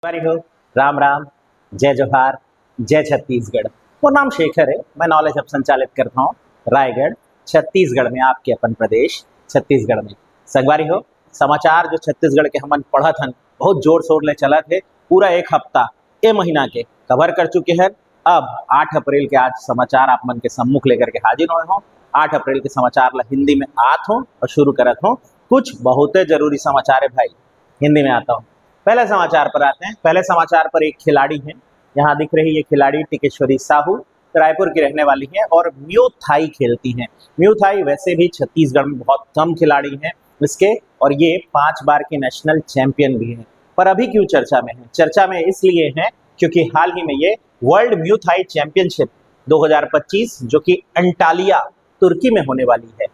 हमारी हो राम राम, जय जोहार, जय छत्तीसगढ़। वो नाम शेखर है। मैं नॉलेज हब संचालित करता हूँ रायगढ़ छत्तीसगढ़ में, आपके अपन प्रदेश छत्तीसगढ़ में। संगवारी हो समाचार जो छत्तीसगढ़ के हमन पढ़त हन बहुत जोर शोर ले चलत है। पूरा एक हफ्ता ए महीना के कवर कर चुके हैं। अब 8 अप्रैल के आज समाचार आप मन के सम्मुख लेकर के हाजिर हुए हों। 8 अप्रैल के समाचार ला हिंदी में आत हो और शुरू करत हो। कुछ बहुत जरूरी समाचार है भाई, हिंदी में आता हूँ। पहले समाचार पर आते हैं। पहले समाचार पर एक खिलाड़ी है, यहाँ दिख रही ये खिलाड़ी टिकेश्वरी साहू रायपुर की रहने वाली है और म्यू थाई खेलती हैं। म्यू थाई वैसे भी छत्तीसगढ़ में बहुत कम खिलाड़ी हैं इसके, और ये 5 बार की नेशनल चैंपियन भी हैं। पर अभी क्यों चर्चा में है? चर्चा में इसलिए है क्योंकि हाल ही में ये वर्ल्ड म्यू थाई चैंपियनशिप 2025 जो कि अंटालिया तुर्की में होने वाली है।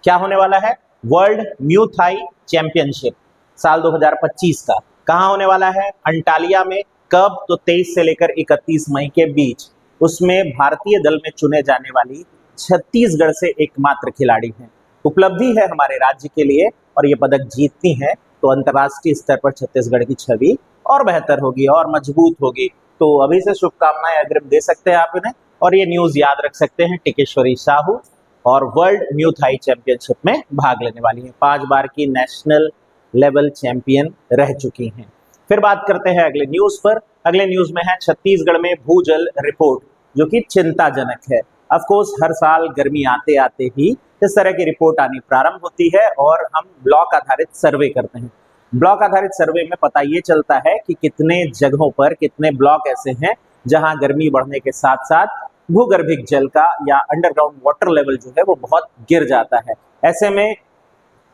क्या होने वाला है? वर्ल्ड म्यू थाई चैंपियनशिप साल 2025 का कहाँ होने वाला है? अंटालिया में। कब? तो 23 से लेकर 31 मई के बीच। उसमें भारतीय दल में चुने जाने वाली छत्तीसगढ़ से एकमात्र खिलाड़ी हैं। उपलब्धि है हमारे राज्य के लिए, और ये पदक जीतती हैं तो अंतर्राष्ट्रीय स्तर पर छत्तीसगढ़ की छवि और बेहतर होगी और मजबूत होगी। तो अभी से शुभकामनाएं अग्रिम दे सकते हैं आप इन्हें, और ये न्यूज याद रख सकते हैं। टिकेश्वरी साहू और वर्ल्ड म्यू थाई चैंपियनशिप में भाग लेने वाली हैं। 5 बार की नेशनल लेवल चैंपियन रह चुकी हैं। फिर बात करते हैं अगले न्यूज पर। अगले न्यूज में है छत्तीसगढ़ में भूजल रिपोर्ट, जो कि चिंताजनक है। ऑफ कोर्स हर साल गर्मी आते आते ही इस तरह की रिपोर्ट आनी प्रारंभ होती है और हम ब्लॉक आधारित सर्वे करते हैं। ब्लॉक आधारित सर्वे में पता ये चलता है कि कितने जगहों पर कितने ब्लॉक ऐसे हैं जहां गर्मी बढ़ने के साथ साथ भूगर्भिक जल का या अंडरग्राउंड वाटर लेवल जो है वो बहुत गिर जाता है। ऐसे में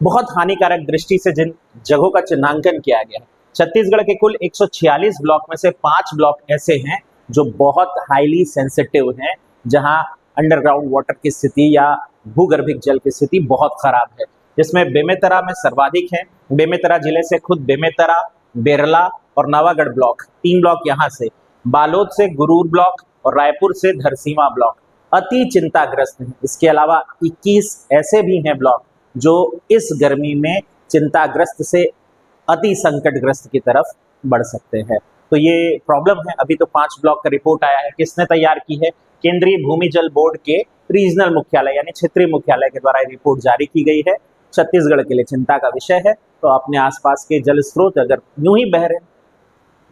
बहुत हानिकारक दृष्टि से जिन जगहों का चिन्हांकन किया गया है, छत्तीसगढ़ के कुल 146 ब्लॉक में से 5 ब्लॉक ऐसे हैं जो बहुत हाईली सेंसिटिव हैं, जहां अंडरग्राउंड वाटर की स्थिति या भूगर्भिक जल की स्थिति बहुत खराब है। जिसमें बेमेतरा में सर्वाधिक है। बेमेतरा जिले से खुद बेमेतरा, बेरला और नवागढ़ ब्लॉक, 3 ब्लॉक यहाँ से, बालोद से गुरूर ब्लॉक और रायपुर से धरसीवा ब्लॉक अति चिंताग्रस्त हैं। इसके अलावा 21 ऐसे भी हैं ब्लॉक जो इस गर्मी में चिंताग्रस्त से अति संकटग्रस्त की तरफ बढ़ सकते हैं। तो ये प्रॉब्लम है। अभी तो 5 ब्लॉक का रिपोर्ट आया है। किसने तैयार की है? केंद्रीय भूमि जल बोर्ड के रीजनल मुख्यालय यानी क्षेत्रीय मुख्यालय के द्वारा ये रिपोर्ट जारी की गई है। छत्तीसगढ़ के लिए चिंता का विषय है। तो अपने आसपास के जल स्रोत अगर यूं ही बह रहे हैं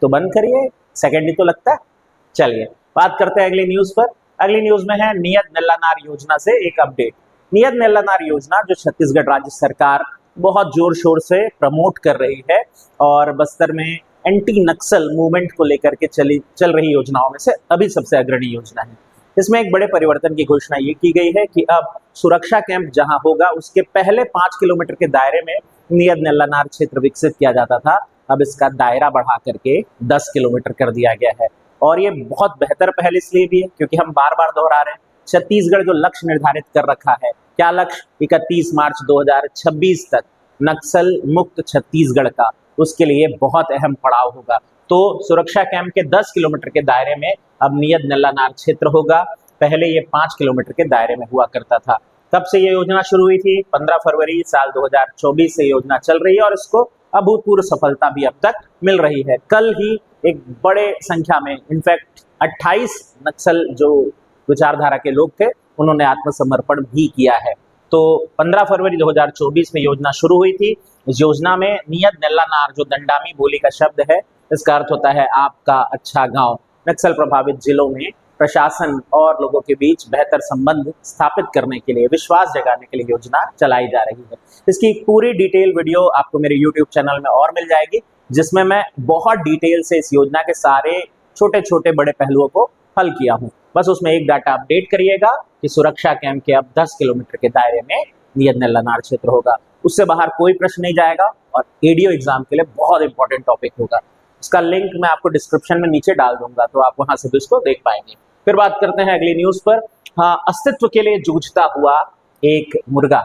तो बंद करिए, सेकेंड ही तो लगता है। चलिए बात करते हैं अगली न्यूज पर। अगली न्यूज में है नियत नल्लानार योजना से एक अपडेट। नियत नल्लानार योजना जो छत्तीसगढ़ राज्य सरकार बहुत जोर शोर से प्रमोट कर रही है और बस्तर में एंटी नक्सल मूवमेंट को लेकर के चल रही योजनाओं में से अभी सबसे अग्रणी योजना है। इसमें एक बड़े परिवर्तन की घोषणा ये की गई है कि अब सुरक्षा कैंप जहां होगा उसके पहले 5 किलोमीटर के दायरे में नियत नल्लानार क्षेत्र विकसित किया जाता था। अब इसका दायरा बढ़ा करके 10 किलोमीटर कर दिया गया है। और ये बहुत बेहतर पहल इसलिए भी है क्योंकि हम बार बार दोहरा रहे हैं, छत्तीसगढ़ जो लक्ष्य निर्धारित कर रखा है, क्या लक्ष्य? 31 मार्च 2026 तक नक्सल मुक्त छत्तीसगढ़ का, उसके लिए बहुत अहम पड़ाव होगा। तो सुरक्षा कैंप के 10 किलोमीटर के दायरे में अब नियत नल्लानार क्षेत्र होगा। पहले ये 5 किलोमीटर के दायरे में हुआ करता था। तब से ये योजना शुरू हुई थी 15 फरवरी साल 2024 से योजना चल रही है और इसको अभूतपूर्व सफलता भी अब तक मिल रही है। कल ही एक बड़े संख्या में, इनफैक्ट 28 नक्सल जो विचारधारा के लोग थे उन्होंने आत्मसमर्पण भी किया है। तो 15 फरवरी 2024 में योजना शुरू हुई थी। इस योजना में नियत नल्लानार जो दंडामी बोली का शब्द है, इसका अर्थ होता है आपका अच्छा गांव। नक्सल प्रभावित जिलों में प्रशासन और लोगों के बीच बेहतर संबंध स्थापित करने के लिए, विश्वास जगाने के लिए योजना चलाई जा रही है। इसकी पूरी डिटेल वीडियो आपको मेरे YouTube चैनल में और मिल जाएगी, जिसमें मैं बहुत डिटेल से इस योजना के सारे छोटे छोटे बड़े पहलुओं को हल किया हूँ। बस उसमें एक डाटा अपडेट करिएगा कि सुरक्षा कैंप के अब 10 किलोमीटर के दायरे में नियत नल्लानार क्षेत्र होगा। उससे बाहर कोई प्रश्न नहीं जाएगा और एडीओ एग्जाम के लिए बहुत इंपॉर्टेंट टॉपिक होगा। इसका लिंक मैं आपको डिस्क्रिप्शन में नीचे डाल दूंगा, तो आप वहां से भी इसको देख पाएंगे। फिर बात करते हैं अगली न्यूज पर। हाँ, अस्तित्व के लिए जूझता हुआ एक मुर्गा।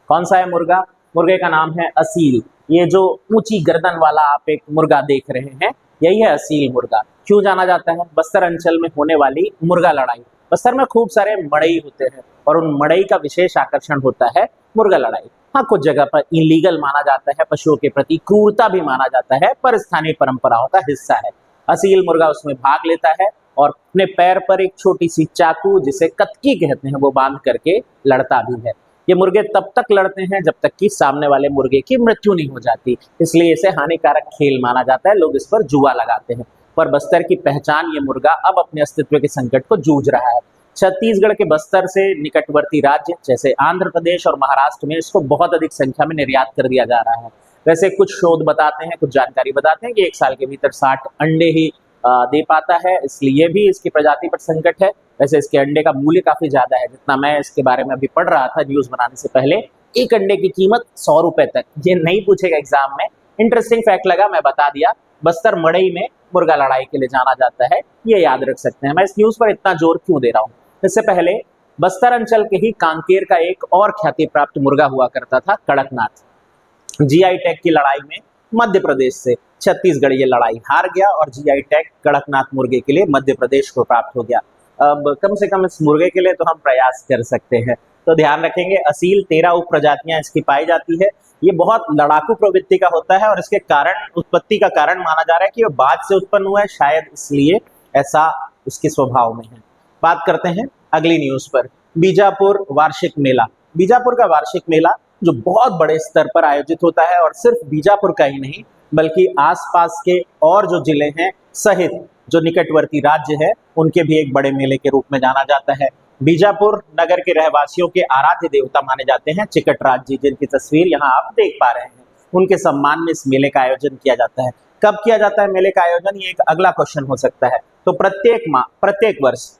कौन सा है मुर्गा? मुर्गे का नाम है असील। ये जो ऊंची गर्दन वाला आप एक मुर्गा देख रहे हैं, यही है असील मुर्गा। क्यों जाना जाता है? बस्तर अंचल में होने वाली मुर्गा लड़ाई। बस्तर में खूब सारे मड़ई होते हैं और उन मड़ई का विशेष आकर्षण होता है मुर्गा लड़ाई। हाँ, कुछ जगह पर इलीगल माना जाता है, पशुओं के प्रति क्रूरता भी माना जाता है, पर स्थानीय परंपराओं का हिस्सा है। असील मुर्गा उसमें भाग लेता है और अपने पैर पर एक छोटी सी चाकू, जिसे कतकी कहते हैं, वो बांध करके लड़ता भी है। ये मुर्गे तब तक लड़ते हैं जब तक कि सामने वाले मुर्गे की मृत्यु नहीं हो जाती, इसलिए इसे हानिकारक खेल माना जाता है। लोग इस पर जुआ लगाते हैं। पर बस्तर की पहचान ये मुर्गा अब अपने अस्तित्व के संकट को जूझ रहा है। छत्तीसगढ़ के बस्तर से निकटवर्ती राज्य जैसे आंध्र प्रदेश और महाराष्ट्र में इसको बहुत अधिक संख्या में निर्यात कर दिया जा रहा है। वैसे कुछ शोध बताते हैं, कुछ जानकारी बताते हैं कि एक साल के भीतर 60 अंडे ही दे पाता है, इसलिए भी इसकी प्रजाति पर संकट है। वैसे इसके अंडे का मूल्य काफी ज्यादा है। जितना मैं इसके बारे में अभी पढ़ रहा था न्यूज बनाने से पहले, एक अंडे की कीमत 100 रुपए तक। ये नहीं पूछेगा एग्जाम में, इंटरेस्टिंग फैक्ट लगा, मैं बता दिया। बस्तर मड़ई में मुर्गा लड़ाई के लिए जाना जाता है, ये याद रख सकते हैं। मैं इस न्यूज पर इतना जोर क्यों दे रहा हूँ? इससे पहले बस्तर अंचल के ही कांकेर का एक और ख्याति प्राप्त मुर्गा हुआ करता था, कड़कनाथ। जीआई टैग की लड़ाई में मध्य प्रदेश से छत्तीसगढ़ ये लड़ाई हार गया और जीआई टैग कड़कनाथ मुर्गे के लिए मध्य प्रदेश को प्राप्त हो गया। अब कम से कम इस मुर्गे के लिए तो हम प्रयास कर सकते हैं। तो ध्यान रखेंगे, असील 13 उप प्रजातियां इसकी पाई जाती है। ये बहुत लड़ाकू प्रवृत्ति का होता है और इसके कारण, उत्पत्ति का कारण माना जा रहा है कि वो बाघ से उत्पन्न हुआ है, शायद इसलिए ऐसा उसके स्वभाव में है। बात करते हैं अगली न्यूज पर। बीजापुर वार्षिक मेला। बीजापुर का वार्षिक मेला जो बहुत बड़े स्तर पर आयोजित होता है और सिर्फ बीजापुर का ही नहीं बल्कि आसपास के और जो जिले हैं सहित जो निकटवर्ती राज्य है उनके भी एक बड़े मेले के रूप में जाना जाता है। बीजापुर नगर के रहवासियों के आराध्य देवता माने जाते हैं चिकटराज जी, जिनकी तस्वीर यहाँ आप देख पा रहे हैं। उनके सम्मान में इस मेले का आयोजन किया जाता है। कब किया जाता है मेले का आयोजन, ये एक अगला क्वेश्चन हो सकता है। तो प्रत्येक वर्ष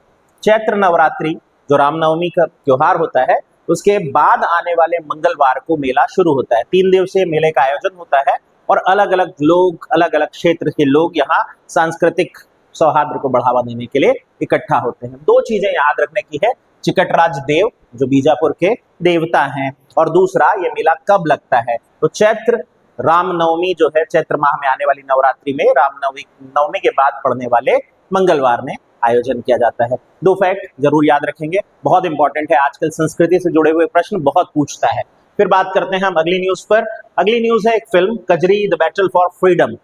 चैत्र नवरात्रि जो रामनवमी का त्योहार होता है उसके बाद आने वाले मंगलवार को मेला शुरू होता है। 3 दिवसीय मेले का आयोजन होता है और अलग अलग लोग, अलग अलग क्षेत्र के लोग यहाँ सांस्कृतिक सौहार्द को बढ़ावा देने के लिए इकट्ठा होते हैं। 2 चीजें याद रखने की है, चिकटराज देव जो बीजापुर के देवता हैं, और दूसरा ये मेला कब लगता है। तो चैत्र रामनवमी जो है, चैत्र माह में आने वाली नवरात्रि में रामनवमी के बाद पड़ने वाले मंगलवार में आयोजन किया जाता है। 2 फैक्ट जरूर याद रखेंगे, बहुत इंपॉर्टेंट है। आजकल संस्कृति से जुड़े हुए प्रश्न बहुत पूछता है। फिर बात करते हैं हम अगली न्यूज पर। अगली न्यूज है एक film, Kajri the battle for freedom.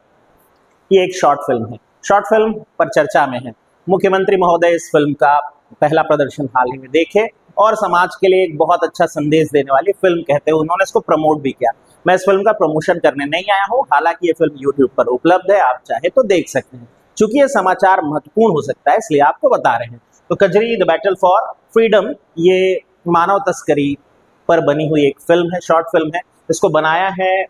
ये एक शॉर्ट फिल्म है, शॉर्ट फिल्म पर चर्चा में है। मुख्यमंत्री महोदय इस फिल्म का पहला प्रदर्शन हाल ही में देखे और समाज के लिए एक बहुत अच्छा संदेश देने वाली फिल्म कहते हुए उन्होंने इसको प्रमोट भी किया। मैं इस फिल्म का प्रमोशन करने नहीं आया हूँ, हालांकि ये फिल्म यूट्यूब पर उपलब्ध है, आप चाहे तो देख सकते हैं। चूंकि ये समाचार महत्वपूर्ण हो सकता है इसलिए आपको बता रहे हैं। तो Kajri the battle for freedom ये मानव तस्करी पर बनी हुई एक फिल्म है, शॉर्ट फिल्म है। इसको बनाया है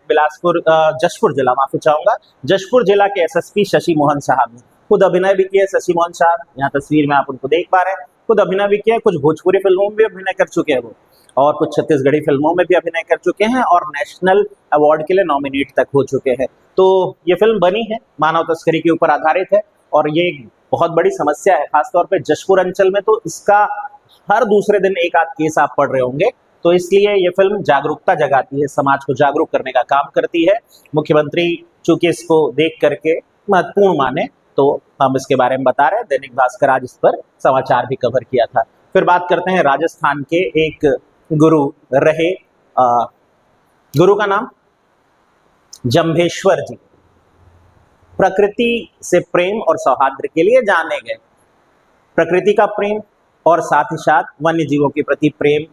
जशपुर जिला, माफी चाहूंगा, जशपुर जिला के एसएसपी शशि मोहन साहब ने। खुद अभिनय भी किया शशि मोहन साहब, यहाँ तस्वीर में आप उनको देख पा रहे हैं। खुद अभिनय भी किया, कुछ भोजपुरी फिल्मों में भी अभिनय कर चुके हैं वो, और कुछ छत्तीसगढ़ी फिल्मों में भी अभिनय कर चुके हैं और नेशनल अवार्ड के लिए नॉमिनेट तक हो चुके हैं। तो ये फिल्म बनी है, मानव तस्करी के ऊपर आधारित है और ये एक बहुत बड़ी समस्या है, खासतौर पे जशपुर अंचल में तो इसका हर दूसरे दिन एक आध केस आप पढ़ रहे होंगे। तो इसलिए ये फिल्म जागरूकता जगाती है, समाज को जागरूक करने का काम करती है। मुख्यमंत्री चूंकि इसको देख करके महत्वपूर्ण माने तो हम इसके बारे में बता रहे हैं। दैनिक भास्कर आज इस पर समाचार भी कवर किया था। फिर बात करते हैं राजस्थान के एक गुरु रहे, गुरु का नाम जंभेश्वर जी। प्रकृति से प्रेम और सौहार्द के लिए जाने गए। प्रकृति का प्रेम और साथ ही साथ वन्य जीवों के प्रति प्रेम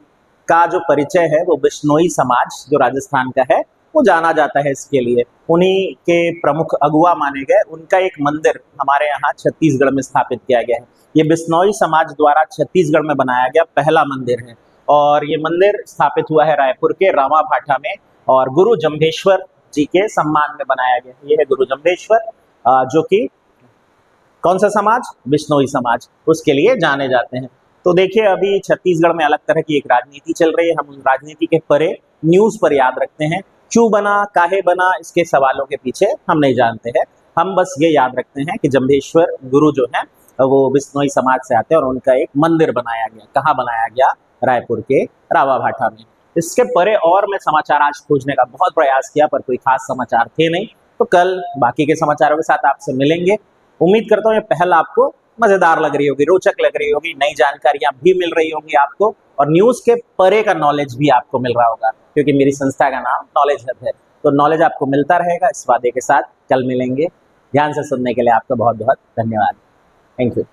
का जो परिचय है वो बिश्नोई समाज जो राजस्थान का है वो जाना जाता है इसके लिए। उन्हीं के प्रमुख अगुआ माने गए। उनका एक मंदिर हमारे यहाँ छत्तीसगढ़ में स्थापित किया गया है। ये बिश्नोई समाज द्वारा छत्तीसगढ़ में बनाया गया पहला मंदिर है और ये मंदिर स्थापित हुआ है रायपुर के रामाभाटा में और गुरु जंभेश्वर जी के सम्मान में बनाया गया। ये है गुरु जंभेश्वर जो कि कौन सा समाज, बिश्नोई समाज, उसके लिए जाने जाते हैं। तो देखिए अभी छत्तीसगढ़ में अलग तरह की एक राजनीति चल रही है। हम उस राजनीति के परे न्यूज पर याद रखते हैं, क्यों बना, काहे बना, इसके सवालों के पीछे हम नहीं जानते हैं। हम बस ये याद रखते हैं कि जंभेश्वर गुरु जो है वो बिश्नोई समाज से आते हैं और उनका एक मंदिर बनाया गया। कहाँ बनाया गया? रायपुर के रावाभाटा में। इसके परे और मैं समाचार आज खोजने का बहुत प्रयास किया पर कोई खास समाचार थे नहीं। तो कल बाकी के समाचारों के साथ आपसे मिलेंगे। उम्मीद करता हूँ ये पहल आपको मजेदार लग रही होगी, रोचक लग रही होगी, नई जानकारियां भी मिल रही होंगी आपको और न्यूज के परे का नॉलेज भी आपको मिल रहा होगा। क्योंकि मेरी संस्था का नाम नॉलेज हब है। तो नॉलेज आपको मिलता रहेगा इस वादे के साथ। कल मिलेंगे। ध्यान से सुनने के लिए आपका बहुत बहुत धन्यवाद। Thank you.